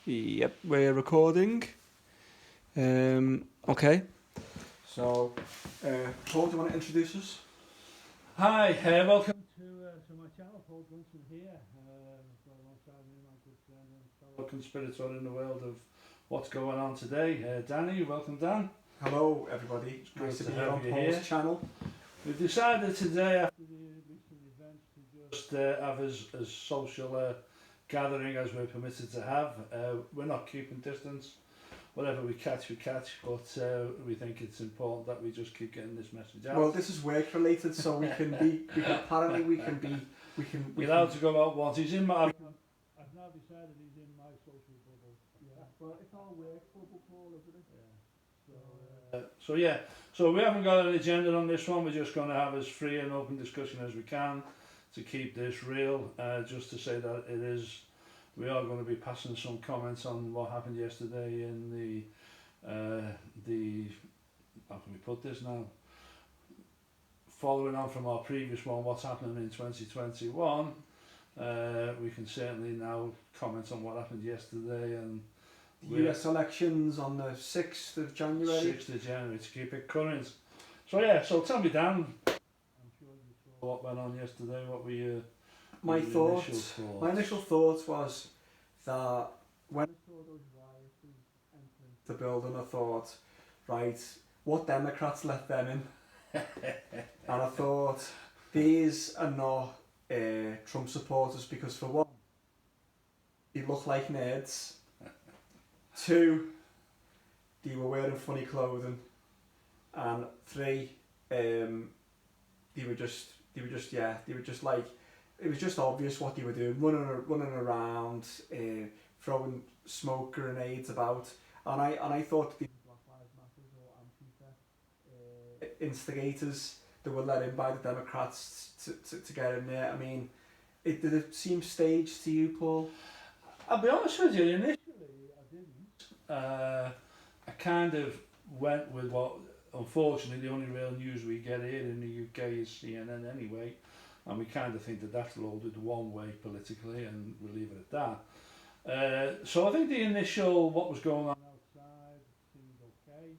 Yep, we're recording. Okay. So, Paul, do you want to introduce us? Hi, welcome to my channel. Paul Brunson here. Alongside me, my good friend and fellow conspirator in the world of what's going on today. Danny, welcome, Dan. Hello, everybody. It's Nice to good be to here have on you Paul's here. channel. We've decided today, after the recent events, to just have as social a gathering as we're permitted to have. We're not keeping distance. Whatever we catch, but we think it's important that we just keep getting this message out. Well, this is work related, so we can You're allowed to go out once. He's in my... I've now decided he's in my social bubble. Yeah, well, it's our work bubble, Paul, isn't it? Yeah. So we haven't got an agenda on this one. We're just going to have as free and open discussion as we can to keep this real. Just to say that we are going to be passing some comments on what happened yesterday in the how can we put this now? Following on from our previous one, what's happening in 2021, we can certainly now comment on what happened yesterday and the US elections on the 6th of January. 6th of January to keep it current. So tell me, Dan, I'm sure you saw what went on yesterday. What were your My initial thoughts was that when I saw those rioters entering the building, I thought, right, what Democrats let them in? And I thought, these are not Trump supporters because, for one, they look like nerds. Two, they were wearing funny clothing. And three, they were just like, it was just obvious what they were doing, running around, throwing smoke grenades about, and I thought the Black Lives Matter or Antifa instigators that were let in by the Democrats to get in there. I mean, did it seem staged to you, Paul? I'll be honest with you, initially I didn't. I kind of went with what, unfortunately, the only real news we get here in the UK is CNN anyway. And we kind of think that that's loaded one way politically, and we'll leave it at that. So I think the initial, what was going on outside seemed okay.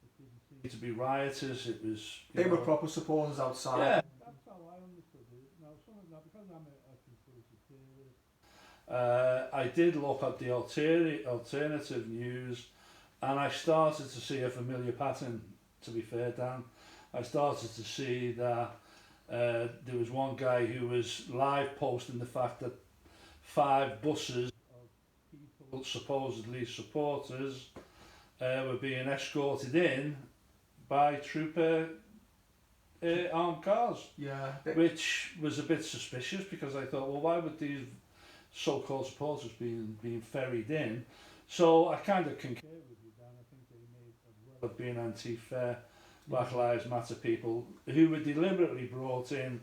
It didn't seem to be rioters. It was... They were proper supporters outside. Yeah, that's how I understood it. Now, because I'm a conspiracy theorist, I did look at the alternative news, and I started to see a familiar pattern, to be fair, Dan. I started to see that there was one guy who was live posting the fact that 5 buses of people, supposedly supporters, were being escorted in by trooper armed cars. Yeah. Which was a bit suspicious, because I thought, well, why would these so-called supporters being ferried in? So I kind of concur with you, Dan. I think they may as well have been Antifa, Black Lives Matter people who were deliberately brought in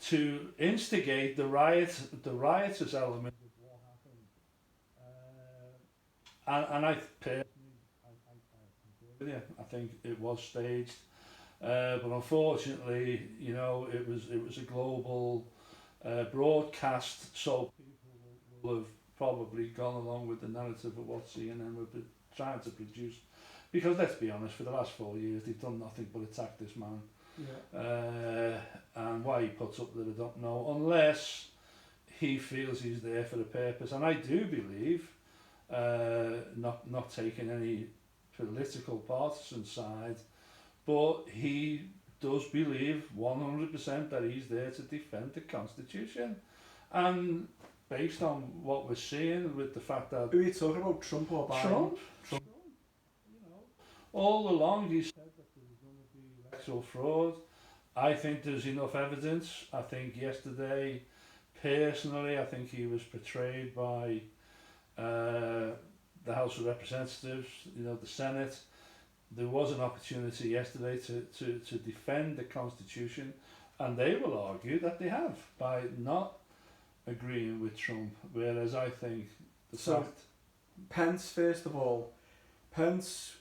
to instigate the riotous element of what happened. And I personally, I concur with you. I think it was staged, but unfortunately, you know, it was a global broadcast, so people will have probably gone along with the narrative of what CNN were trying to produce. Because let's be honest, for the last 4 years they've done nothing but attack this man. Yeah. And why he puts up that I don't know, unless he feels he's there for a purpose. And I do believe, not taking any political partisan side, but he does believe 100% that he's there to defend the Constitution. And based on what we're seeing with the fact that... Who are you talking about, Trump or Biden? Trump. All along he said that there was going to be electoral fraud. I think there's enough evidence. I think yesterday, personally, I think he was portrayed by the House of Representatives, you know, the Senate. There was an opportunity yesterday to defend the Constitution, and they will argue that they have by not agreeing with Trump, whereas I think Pence, first of all,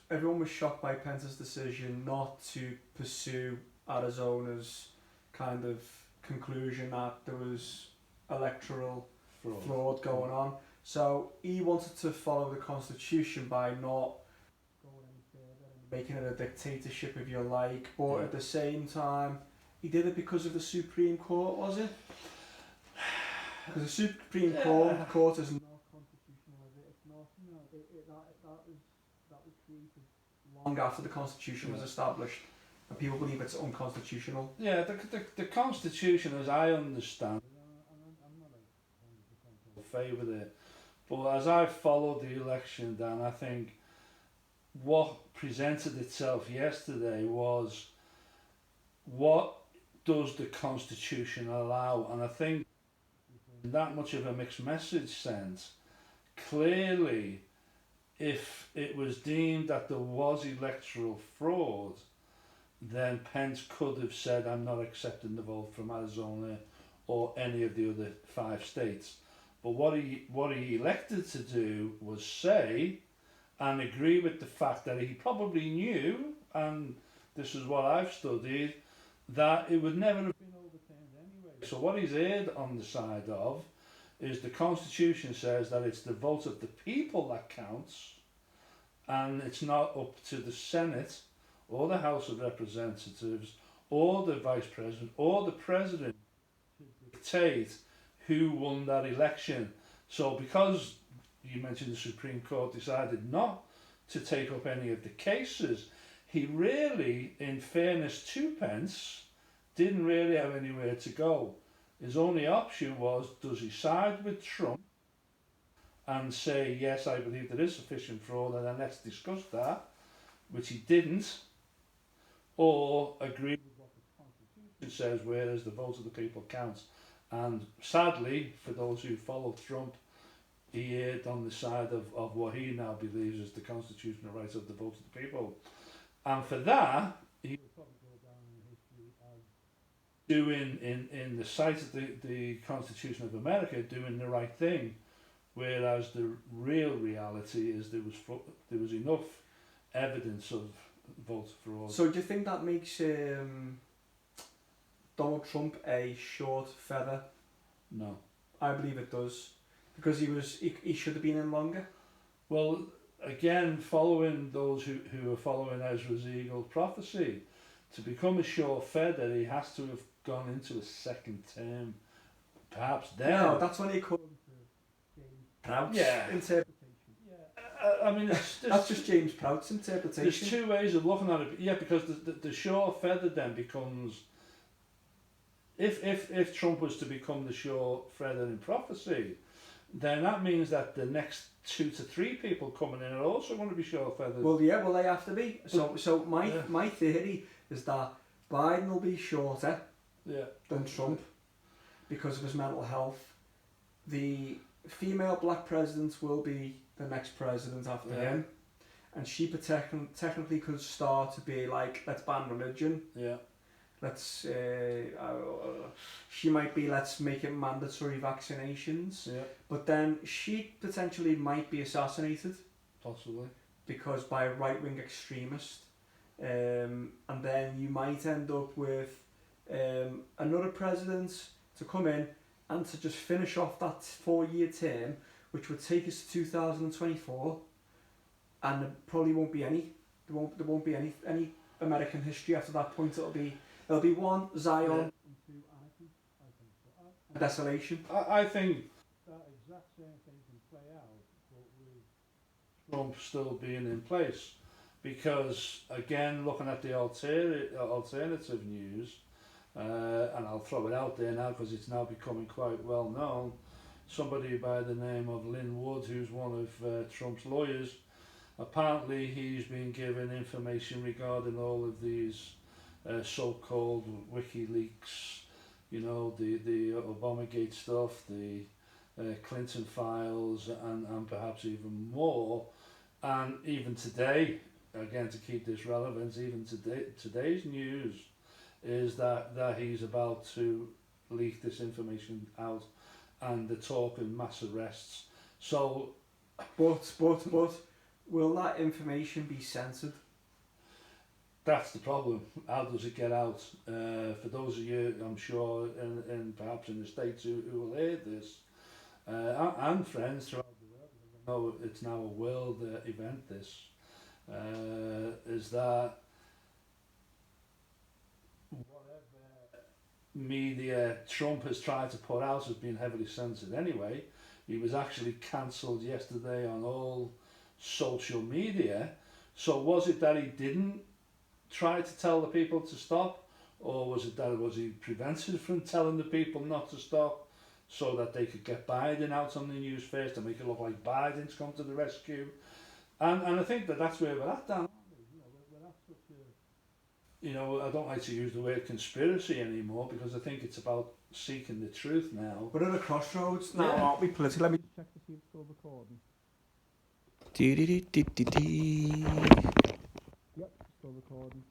everyone was shocked by Pence's decision not to pursue Arizona's kind of conclusion that there was electoral fraud going on. So he wanted to follow the constitution by not going any further and making it a dictatorship if you like, but Yeah. at the same time he did it because of the Supreme Court, was it? Because the Supreme Court is not constitutional, is it? It's not. No. That was created long after the constitution was established, and people believe it's unconstitutional. Yeah, the constitution, as I understand, I'm not 100% in favour with it, but as I followed the election, Dan, I think what presented itself yesterday was, what does the constitution allow? And I think that much of a mixed message sent. Clearly, if it was deemed that there was electoral fraud, then Pence could have said, I'm not accepting the vote from Arizona or any of the other 5 states. But what he elected to do was say and agree with the fact that he probably knew, and this is what I've studied, that it would never have been overturned anyway. So what he's aired on the side of is the Constitution says that it's the vote of the people that counts, and it's not up to the Senate or the House of Representatives or the Vice President or the President to dictate who won that election. So because you mentioned the Supreme Court decided not to take up any of the cases, he really, in fairness to Pence, didn't really have anywhere to go. His only option was, does he side with Trump and say, yes, I believe there is sufficient fraud and then let's discuss that, which he didn't, or agree with what the Constitution says, whereas the vote of the people counts. And sadly, for those who follow Trump, he erred on the side of what he now believes is the constitutional rights of the vote of the people. And for that, he will probably go down in history as doing, in the sight of the Constitution of America, doing the right thing. Whereas the real reality is there was enough evidence of voter fraud. So do you think that makes Donald Trump a short feather? No. I believe it does. Because he should have been in longer. Well, again, following those who are following Ezra's Eagle prophecy, to become a short feather, he has to have gone into a second term. Perhaps then. No, that's when he comes to James Prout's interpretation. Yeah. I mean, that's just James Prout's interpretation. There's 2 ways of looking at it. Yeah, because the short feather then becomes, if Trump was to become the short feather in prophecy, then that means that the next 2 to 3 people coming in are also going to be short feathers. Well, yeah, they have to be. So my theory is that Biden will be shorter than Trump because of his mental health. The female black president will be the next president after him, and she technically could start to be like, let's ban religion. Yeah. Let's she might be, let's make it mandatory vaccinations. Yeah. But then she potentially might be assassinated. Possibly. Because by a right-wing extremist. And then you might end up with another president to come in and to just finish off that 4-year term, which would take us to 2024, and there probably won't be any. There won't be any American history after that point. There'll be one Zion into anarchy, I think. So, desolation. I think that exact same thing can play out, but with Trump still being in place. Because, again, looking at the alternative news, and I'll throw it out there now because it's now becoming quite well known, somebody by the name of Lynn Wood, who's one of Trump's lawyers, apparently he's been given information regarding all of these so-called WikiLeaks, you know, the Obamagate stuff, the Clinton files, and perhaps even more. And even today, again, to keep this relevant, even today's news is that he's about to leak this information out, and they're talking mass arrests. So, but will that information be censored? That's the problem. How does it get out? For those of you, I'm sure, and perhaps in the States who will hear this, and friends throughout know it's now a world event, this, is that whatever media Trump has tried to put out has been heavily censored anyway. He was actually cancelled yesterday on all social media. So was it that he didn't try to tell the people to stop, or was he prevented from telling the people not to stop so that they could get Biden out on the news first and make it look like Biden's come to the rescue? And I think that's where we're at, Dan. We're at such a, I don't like to use the word conspiracy anymore because I think it's about seeking the truth now. We're at a crossroads now, aren't we, politically? Let me check to see if it's still recording. Yep, still recording.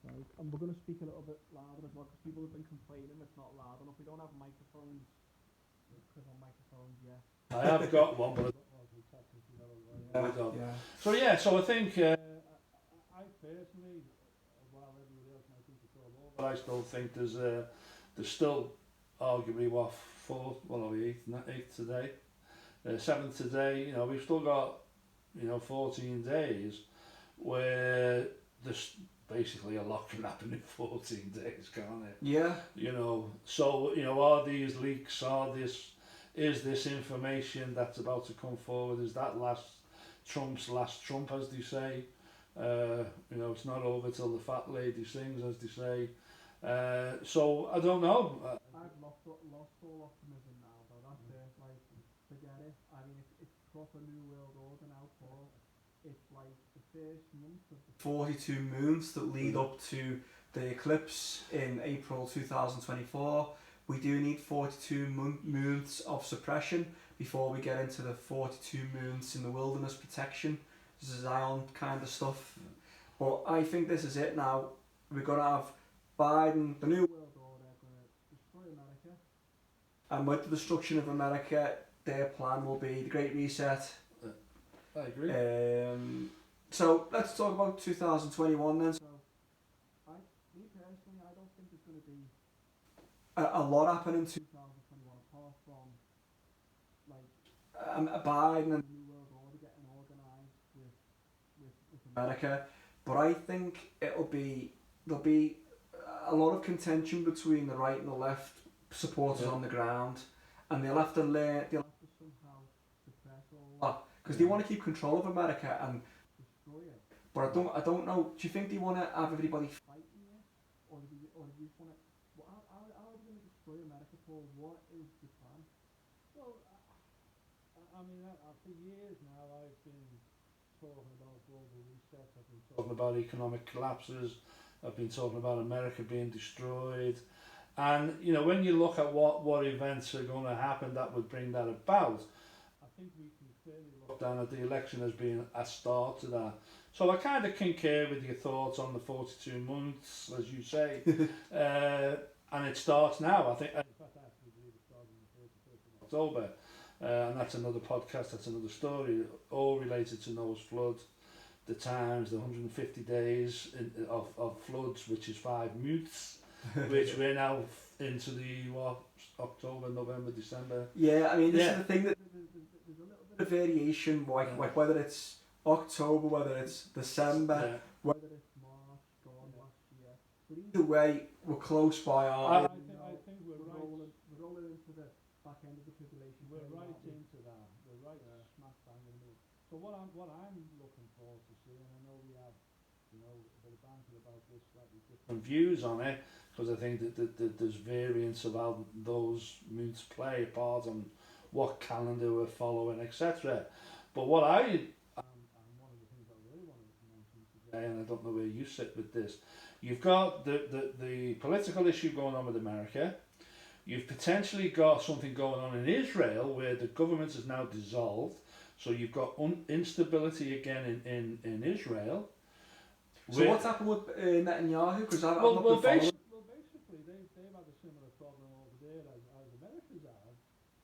Right, and we're going to speak a little bit louder as well because people have been complaining it's not loud enough. We don't have microphones. Because on microphones, yeah. I have got one, but I don't. Yeah. So I think I personally, while everybody else might think it's all over, I still think there's still arguably eighth today, 7th today. We've still got 14 days where there's basically a lot can happen in 14 days, can't it? Yeah. So are these leaks? Is this information that's about to come forward? Is that Trump's last Trump, as they say? It's not over till the fat lady sings, as they say. So I don't know. I've lost all optimism now, though. That's it. Like, forget it. I mean, it's proper New World Order now, Paul. It's like the first month of the 42 moons that lead up to the eclipse in April 2024. We do need 42 moons of suppression before we get into the 42 moons in the wilderness protection, Zion kind of stuff. But I think this is it now. We're going to have Biden, the New World Order, going to destroy America. And with the destruction of America, their plan will be the Great Reset. I agree. So let's talk about 2021 then. So, me personally, I don't think there's going to be a lot happen in 2021 apart from like Biden and the New World Order getting organised with America. But I think there'll be a lot of contention between the right and the left supporters on the ground, and they'll have to somehow suppress all that because they want to keep control of America and destroy it. But I don't know. Do you think they want to have everybody fighting it, or do you just want to? How are we going to destroy America, Paul? What is the plan? Well, I mean, for years now I've been talking about global reset. I've been talking about economic collapses. I've been talking about America being destroyed. And, when you look at what events are going to happen that would bring that about, I think we can clearly look down at the election as being a start to that. So I kind of concur with your thoughts on the 42 months, as you say. And it starts now. I think, in fact, I actually believe it started on the 31st of October. And that's another podcast, that's another story, all related to Noah's flood, the times, the 150 days of floods, which is 5 months, which we're now into the October, November, December. Yeah, I mean, this is the thing that there's a little bit of variation, like whether it's October, whether it's December, whether it's March, gone last year. But either way, we're close by. I think we're rolling into the back end of the tribulation. We're right into that. We're right smack bang in the middle. So what I'm looking forward to seeing, and I know we have, a bit of banter about this, slightly different views on it, because I think that there's variants of how those moons play a part on what calendar we're following, etc. But what and one of the things I really wanted to mention today, and I don't know where you sit with this, you've got the political issue going on with America. You've potentially got something going on in Israel where the government is now dissolved. So you've got instability again in Israel. So what's happened with Netanyahu? Because basically they've had a similar problem over there as America's had,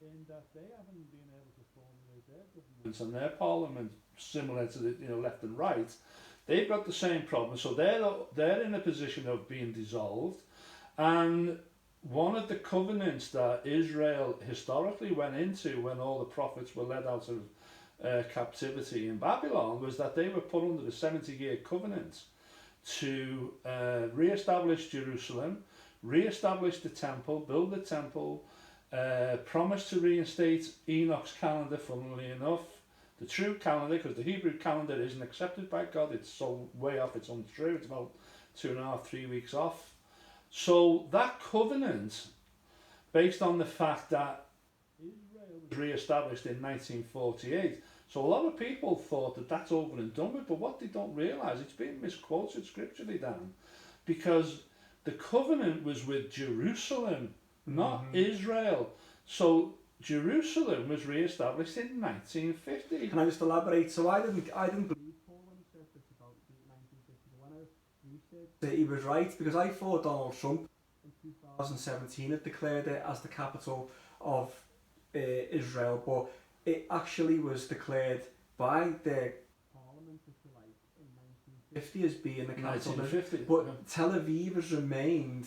in that they haven't been able to formulate their governments and their parliament similar to the left and right. They've got the same problem. So they're in a position of being dissolved, and one of the covenants that Israel historically went into when all the prophets were led out of captivity in Babylon was that they were put under the 70-year covenant to re-establish Jerusalem, re-establish the temple, build the temple, promise to reinstate Enoch's calendar, funnily enough, the true calendar, because the Hebrew calendar isn't accepted by God, it's so way off, it's untrue, it's about 2.5, 3 weeks off. So that covenant, based on the fact that Israel was re-established in 1948, so a lot of people thought that that's over and done with, but what they don't realise, it's been misquoted scripturally, Dan, because the covenant was with Jerusalem, not Israel. So Jerusalem was re-established in 1950. Can I just elaborate? So I didn't believe Paul when he said this about the 1950. When I researched that he was right, because I thought Donald Trump in 2017 had declared it as the capital of Israel, but it actually was declared by the Parliament, if you like, in 1950 as being the capital. 1950, but yeah. Tel Aviv has remained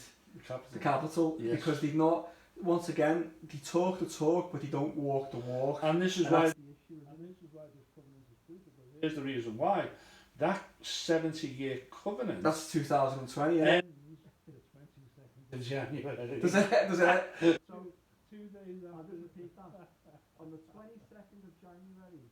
the capital yes. because they've not. Once again, they talk the talk, but they don't walk the walk. And this is why. And this is why this covenant is crucial. Here's the reason why. That 70-year covenant. That's 2020. Yeah. Ends the 22nd of January. Does it? So 2 days after. I'll just repeat that. On the 22nd of January,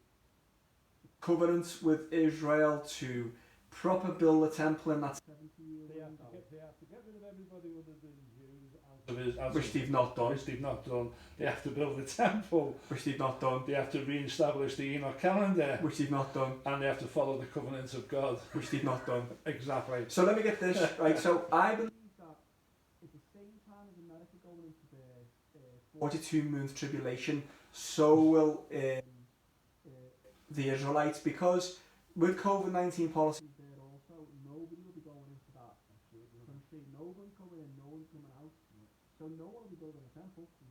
covenant with Israel to proper build the temple in that 70-year window. They have to get rid of everybody other than Jews, which they've not done. Which they've not done. They have to build the temple, which they've not done. They have to re-establish the Enoch calendar, which they've not done. And they have to follow the covenants of God, which they've not done. Exactly. So let me get this right. So I believe that at the same time as America going into the 42-month tribulation, so will the Israelites, because with COVID-19 policies there also, nobody will be going into that country. No one's going in, no one's coming out. So no one will be building a temple. So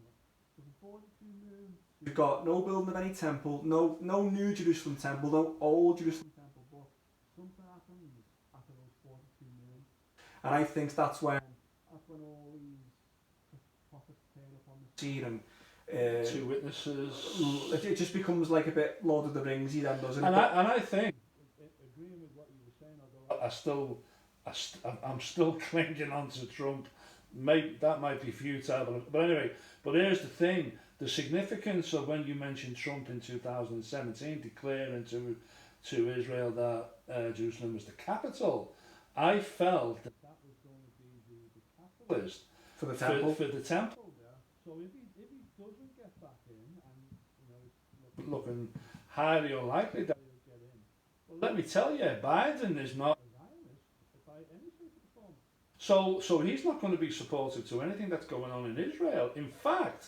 for 42 moons, we've got no building of any temple, no new Jerusalem temple, no old Jerusalem temple, but something happens after those 42 moons. And I think that's when all these prophets turn up on the scene and two witnesses. It just becomes like a bit Lord of the Ringsy then, doesn't it? And I think, agreeing with what you were saying, although I'm still clinging on to Trump. That might be futile, but anyway. But here's the thing: the significance of when you mentioned Trump in 2017 declaring to Israel that Jerusalem was the capital. I felt that was going to be the catalyst for the temple. For the temple. So if he doesn't get back in, and it's looking highly unlikely that he'll get in, well, let me tell you, Biden is not a Zionist by any shape or form. So he's not going to be supportive to anything that's going on in Israel. In fact,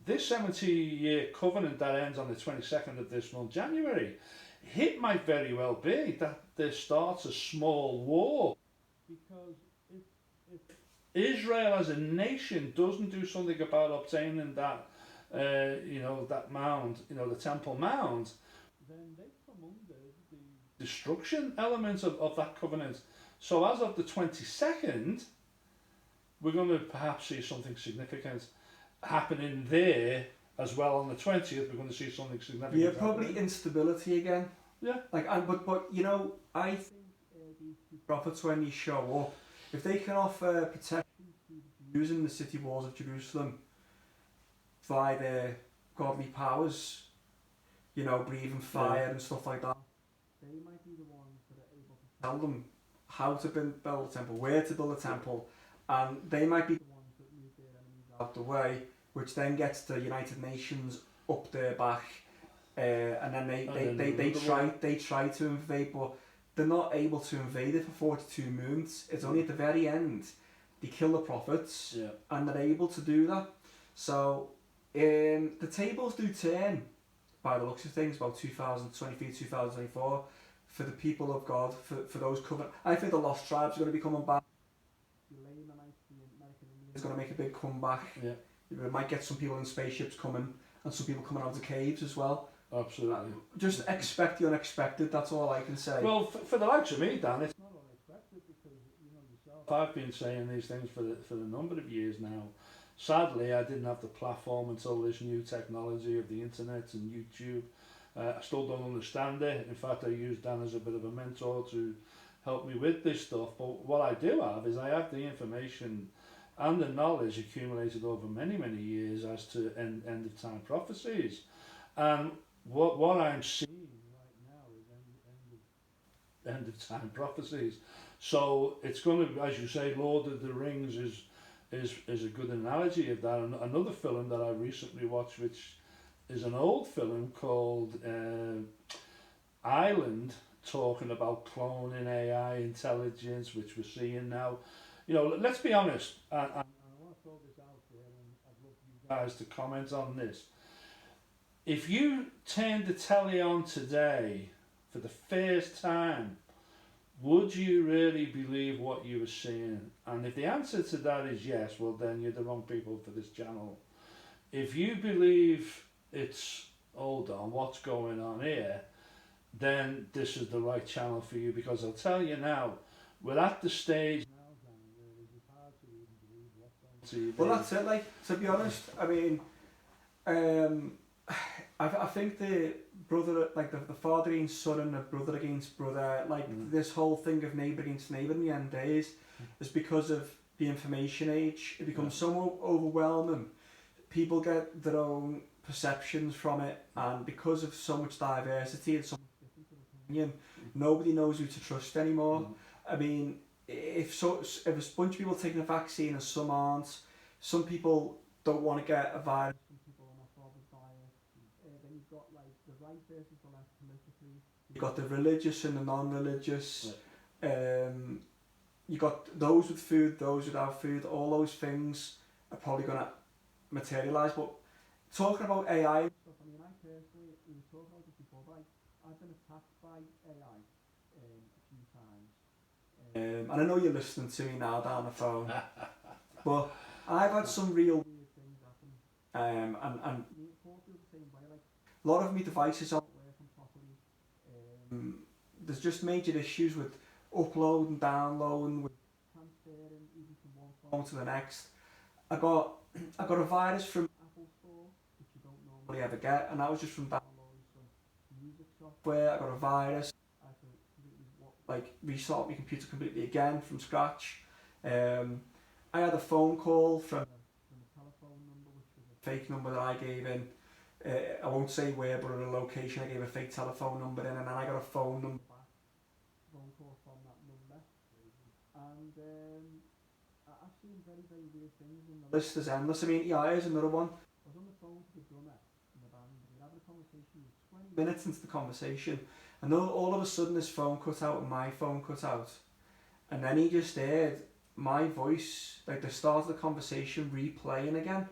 this 70-year covenant that ends on the 22nd of this month, January, it might very well be that there starts a small war, because if Israel as a nation doesn't do something about obtaining that, that mound, the Temple Mount, then they come under the destruction element of that covenant. So as of the 22nd, we're going to perhaps see something significant happening there as well. On the 20th, we're going to see something significant. Yeah, probably happening. Instability again. Yeah. But I think these two prophets, when they show up, if they can offer protection to the Jews in the city walls of Jerusalem via their godly powers, breathing fire and stuff like that, they might be the ones that are able to tell them how to build a temple, where to build a temple, and they might be the ones that move their enemies out the way, which then gets the United Nations up their back, and then they try to invade, but they're not able to invade it for 42 moons. It's only at the very end they kill the prophets, and they're able to do that. So the tables do turn, by the looks of things, about 2023, 2024, for the people of God, for those covenant. I think the lost tribes are going to be coming back. The American Indians is going to make a big comeback. Yeah. We might get some people in spaceships coming, and some people coming out of caves as well. Absolutely. Just expect the unexpected, that's all I can say. Well, for the likes of me, Dan, it's not unexpected, because yourself, I've been saying these things for a number of years now. Sadly, I didn't have the platform until this new technology of the internet and YouTube I still don't understand it. In fact, I use Dan as a bit of a mentor to help me with this stuff. But what I do have is I have the information and the knowledge accumulated over many, many years as to end of time prophecies. And what I'm seeing right now is end of time prophecies. So it's going to, as you say, Lord of the Rings is a good analogy of that. And another film that I recently watched, which is an old film called Island, talking about cloning AI intelligence, which we're seeing now. You know, let's be honest, and I want to throw this out there, and I'd love you guys to comment on this. If you turned the telly on today for the first time, would you really believe what you were seeing? And if the answer to that is yes, well then you're the wrong people for this channel. If you believe it's, hold on, what's going on here, then this is the right channel for you, because I'll tell you now, we're at the stage now, Dan, where it's hard to even believe what's on TV. Well, that's it. Like, to be honest, I mean, I think the brother, like the father against son and the brother against brother, like this whole thing of neighbour against neighbour in the end days is because of the information age. It becomes so overwhelming. People get their own perceptions from it, and because of so much diversity and so much difference of opinion, nobody knows who to trust anymore. I mean, if a bunch of people taking a vaccine and some aren't, some people don't want to get a virus, some people are not bothered by it. Then you've got like the right versus the left politically. You've got the religious and the non-religious. You've got those with food, those without food. All those things are probably going to materialise. But talking about AI and stuff, I mean, I personally, we were talking about this before, but I've been attacked by AI a few times. And I know you're listening to me now down the phone, but I've had some real weird things happen. And Paul feels the same way. Like, a lot of my devices aren't working properly. There's just major issues with uploading, downloading, with transferring even from one phone to the next. I got a virus from Apple Store, which you don't normally ever get, and that was just from downloading some music software. I got a virus. I had to completely restart my computer completely again from scratch. I had a phone call from a telephone number, which was a fake number that I gave in. I won't say where, but at a location I gave a fake telephone number in, and then I got a phone number back, phone call from that number. And I've seen very, very weird things, and the list is endless. I mean, yeah, here's another one. I was on the phone to the drummer in the band. We were having a conversation, 20 minutes into the conversation, and all of a sudden his phone cut out and my phone cut out. And then he just heard my voice, like the start of the conversation, replaying again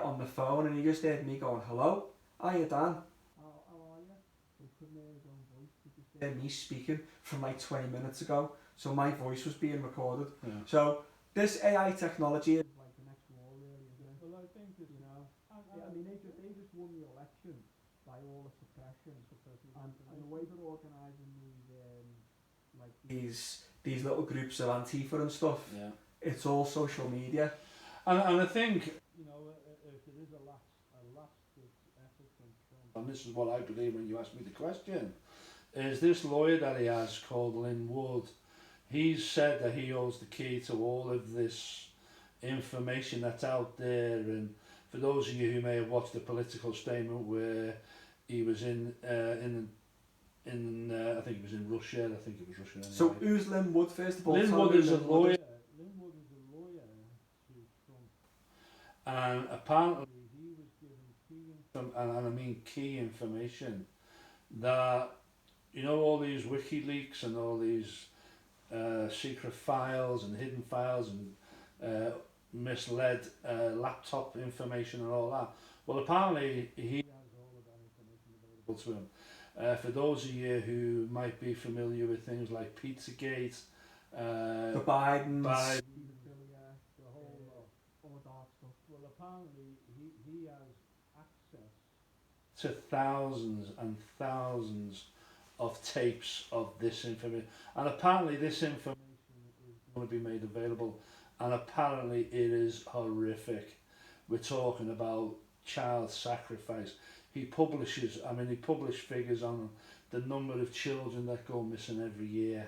on the phone, and he just heard me going, "Hello, hiya Dan, how are you?" So he couldn't hear his own voice, he just heard me speaking from like 20 minutes ago, so my voice was being recorded. So this AI technology is like the next war, really, isn't it? Well, I think that, you know, I mean, they just won the election by all the suppression, and the way they're organising these little groups of Antifa and stuff, it's all social media. And I think, you know, if there is a last effort from Trump, and this is what I believe when you asked me the question, is this lawyer that he has called Lynn Wood. He's said that he holds the key to all of this information that's out there, and for those of you who may have watched the political statement where he was in I think it was in Russia. I think it was Russia. Anyway. So who's Lynn Wood first of all? Lynn Wood is a lawyer. Lynn Wood is a lawyer to Trump, and apparently he was given key information that, you know, all these WikiLeaks and all these secret files and hidden files and misled laptop information and all that. Well, apparently he has all of that information available to him. For those of you who might be familiar with things like Pizzagate, the Bidens, the whole all the dark stuff. Well, apparently he has access to thousands and thousands of tapes of this information, and apparently this information is going to be made available, and apparently it is horrific. We're talking about child sacrifice. he publishes, I mean, he published figures on the number of children that go missing every year.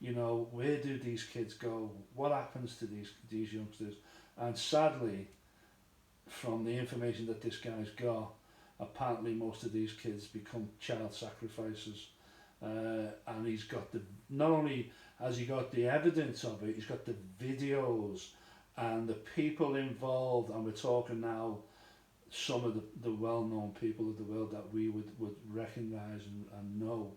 You know, where do these kids go? What happens to these youngsters? And sadly, from the information that this guy's got, apparently most of these kids become child sacrifices. And he's got not only has he got the evidence of it, he's got the videos and the people involved, and we're talking now some of the well-known people of the world that we would recognise and know,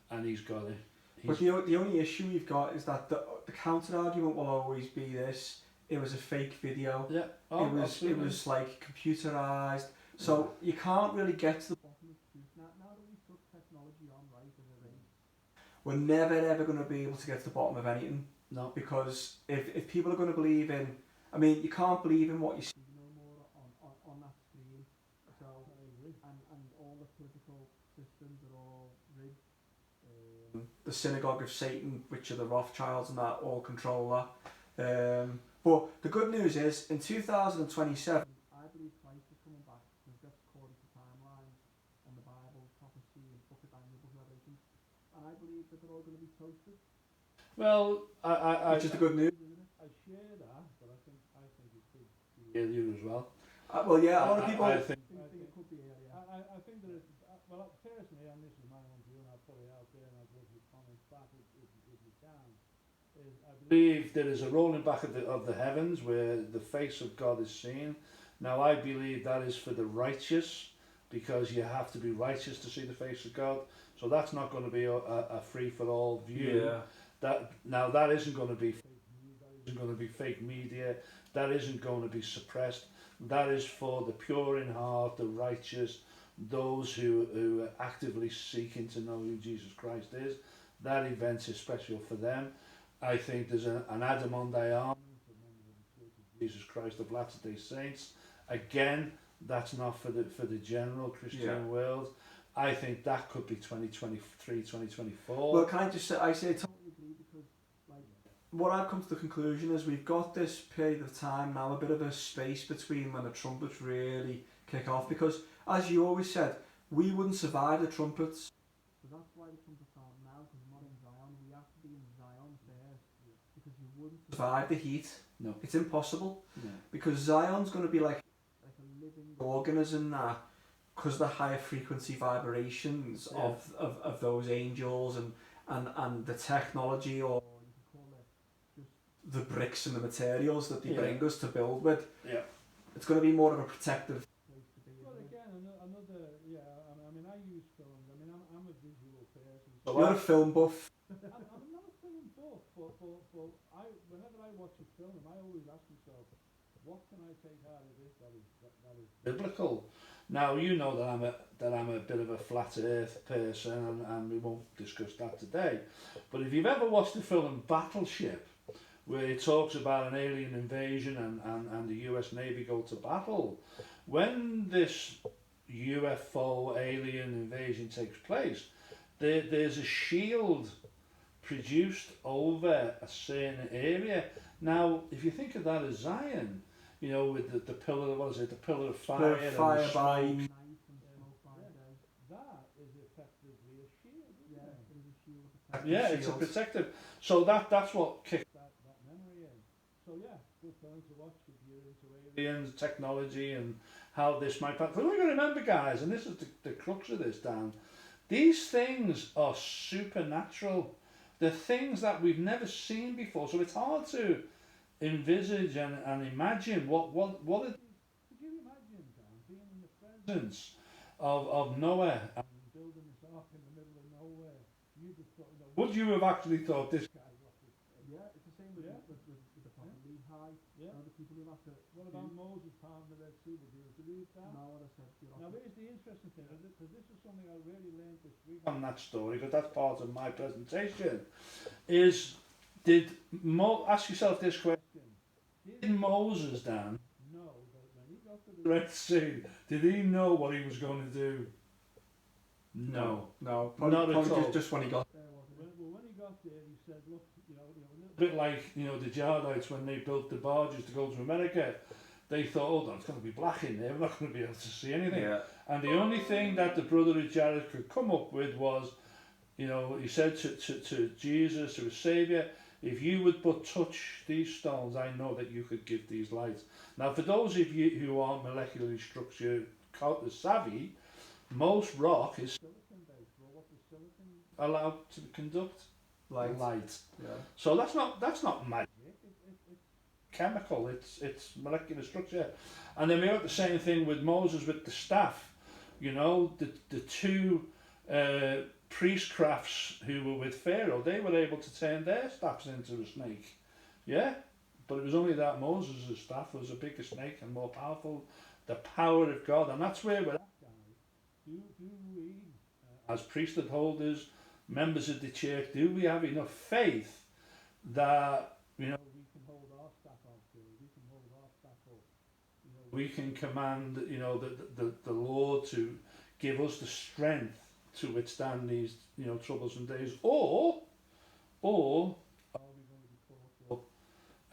and he's got it. But the only issue we've got is that the counter-argument will always be this: it was a fake video. Yeah. It was like computerised, so you can't really get to the bottom of the truth. Now that we've took technology on right as it is, we're never ever going to be able to get to the bottom of anything. No. Because if people are going to believe in, I mean, you can't believe in what you see no more on that screen. So and all the political systems are all rigged. The synagogue of Satan, which are the Rothschilds and that, all control that. But the good news is, in 2027, I believe Christ is coming back, because that's according to timelines and the Bible, prophecy, and Book of Daniel, Book of Revelation. And I believe that they're all going to be toasted. Well, which is the good news, isn't it? I share that, but I think it could be earlier as well. Well, yeah, a lot of people think it could be earlier. I think that well, personally, and this is my own view, and I'll put it out there, and I'd love your comments back if you can. I believe there is a rolling back of the heavens where the face of God is seen. Now, I believe that is for the righteous, because you have to be righteous to see the face of God. So that's not going to be a free-for-all view. Yeah. That isn't going to be fake news, that isn't going to be fake media, that isn't going to be suppressed. That is for the pure in heart, the righteous, those who are actively seeking to know who Jesus Christ is. That event is special for them. I think there's an Adam on thy arm for members of the Church of Jesus Christ of Latter-day Saints. Again, that's not for the general Christian world. I think that could be 2023, 2024. Well, can I just say, I totally agree, because like what I've come to the conclusion is we've got this period of time now, a bit of a space between when the trumpets really kick off, because as you always said, we wouldn't survive the trumpets. So that's why the trumpets aren't now, because we're not in Zion. We have to be in Zion first, because you wouldn't survive the heat. No. It's impossible. Yeah. Because Zion's going to be like a living organism now, because the higher frequency vibrations of those angels and the technology, or you can call it just the bricks and the materials that they bring us to build with. Yeah. It's going to be more of a protective place to be. Well, again, another, I mean, I use films. I mean, I'm a visual person. So you're a film buff. I'm not a film buff, but whenever I watch a film, I always ask myself, what can I take out of this that is biblical? Now, you know that I'm a bit of a flat earth person, and we won't discuss that today. But if you've ever watched the film Battleship, where it talks about an alien invasion and the US Navy go to battle, when this UFO alien invasion takes place, there's a shield produced over a certain area. Now, if you think of that as Zion, you know, with the pillar, what is it, the pillar of fire, the fire and the by smoke. night. That is effectively a shield, isn't it? It is a shield. Yeah, it's a protective. So that's what kicked that memory in. So yeah, good film to watch if you're into aliens, technology, and how this might happen. But we've got to remember, guys, and this is the crux of this, Dan, these things are supernatural. They're things that we've never seen before, so it's hard to envisage and imagine what it, could you imagine, Dan, being in the presence of Noah and building this ark in the middle of nowhere? You'd have thought, would you have actually thought this guy was it? Yeah, it's the same with the prophet Lehi. Yeah. The people who have to. What about Moses parting the Red Sea? Did you read that? No, what I said. Now here's the interesting thing, because this is something I really learned this week on that story, because that's part of my presentation, is ask yourself this question. Did Moses, Dan, know that when he got to the Red Sea, did he know what he was going to do? No. Probably just when he got there. When he got there, he said, look, a little bit like, the Jardites when they built the barges to go to America. they thought, oh, no, it's going to be black in there, we're not going to be able to see anything. Yeah. And the only thing that the brother of Jared could come up with was, you know, he said to Jesus, to his Saviour, if you would but touch these stones, I know that you could give these lights. Now, for those of you who aren't molecularly structure savvy, most rock is silicon based. Well, what does silicon allow to conduct? Light. Yeah. So that's not magic. It's chemical. It's molecular structure. And then we have the same thing with Moses with the staff. You know, the two priestcrafts who were with Pharaoh, they were able to turn their staffs into a snake. Yeah? But it was only that Moses' staff was a bigger snake and more powerful. The power of God. And that's where we're at, guys. Do we, as priesthood holders, members of the church, do we have enough faith that, you know, we can hold our staff out there, we can hold our staff up, you know, we can command, you know, the Lord to give us the strength to withstand these, you know, troublesome days, or are we going to be caught up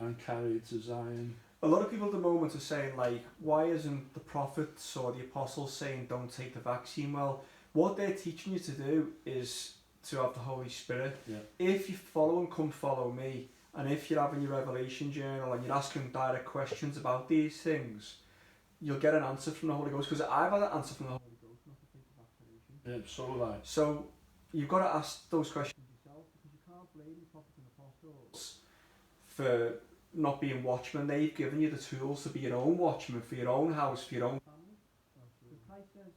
and carried to Zion? A lot of people at the moment are saying, like, why isn't the prophets or the apostles saying don't take the vaccine? Well, what they're teaching you to do is to have the Holy Spirit. Yeah. If you follow and come follow me, and if you're having your revelation journal and you're asking direct questions about these things, you'll get an answer from the Holy Ghost, because I've had an answer from the Holy Ghost not to take the vaccination. Yeah, so have I. So you've got to ask those questions yourself, because you can't blame the prophets and apostles for not being watchmen. They've given you the tools to be your own watchman for your own house, for your own family. Because Christ says,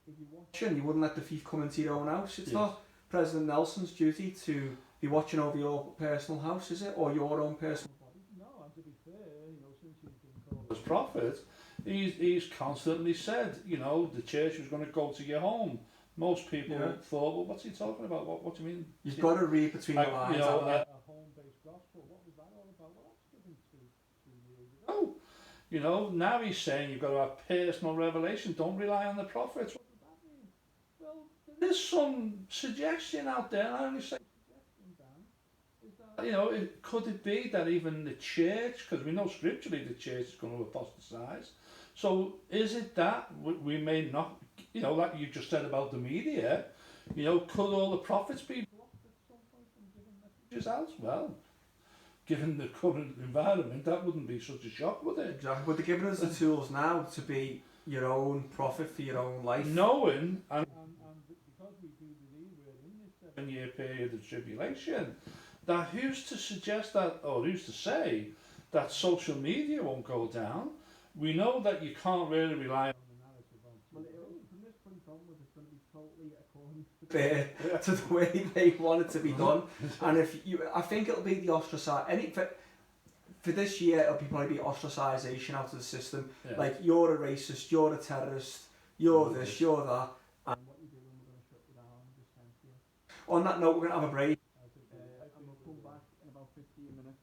if you're watching, you wouldn't let the thief come into your own house. It's not President Nelson's duty to be watching over your personal house, is it? Or your own personal body? No, and to be fair, you know, since he's been called as prophet, he's constantly said, you know, the church was going to go to your home. Most people thought, well, what's he talking about? What do you mean? You've got to read between the lines. You know, a home-based gospel. What was that all about? Well, that was given 2 years ago. You know, now he's saying you've got to have personal revelation. Don't rely on the prophets. What does that mean? Well, there's some suggestion out there, and I only say suggestion, Dan, is that, you know, could it be that even the church, because we know scripturally the church is going to apostatize, so is it that we may not, you know, like you just said about the media, you know, could all the prophets be blocked at some point from giving messages out? Well, given the current environment, that wouldn't be such a shock, would it? Exactly, but they're giving us the tools now to be your own prophet for your own life. Knowing, and because we do believe we're in this 7-year period of tribulation, that who's to suggest that, or who's to say that social media won't go down? We know that you can't really rely on the narrative on TV. Well, from this point onwards, it's going to be totally according to the way they want it to be done. And if you, I think it'll be the ostracize. For this year, it'll probably be ostracization out of the system. Yeah. Like, you're a racist, you're a terrorist, you're this, you're that. And what you're doing, we're going to shut you down and just censor you. On that note, we're going to have a break. And we'll come back in about 15 minutes.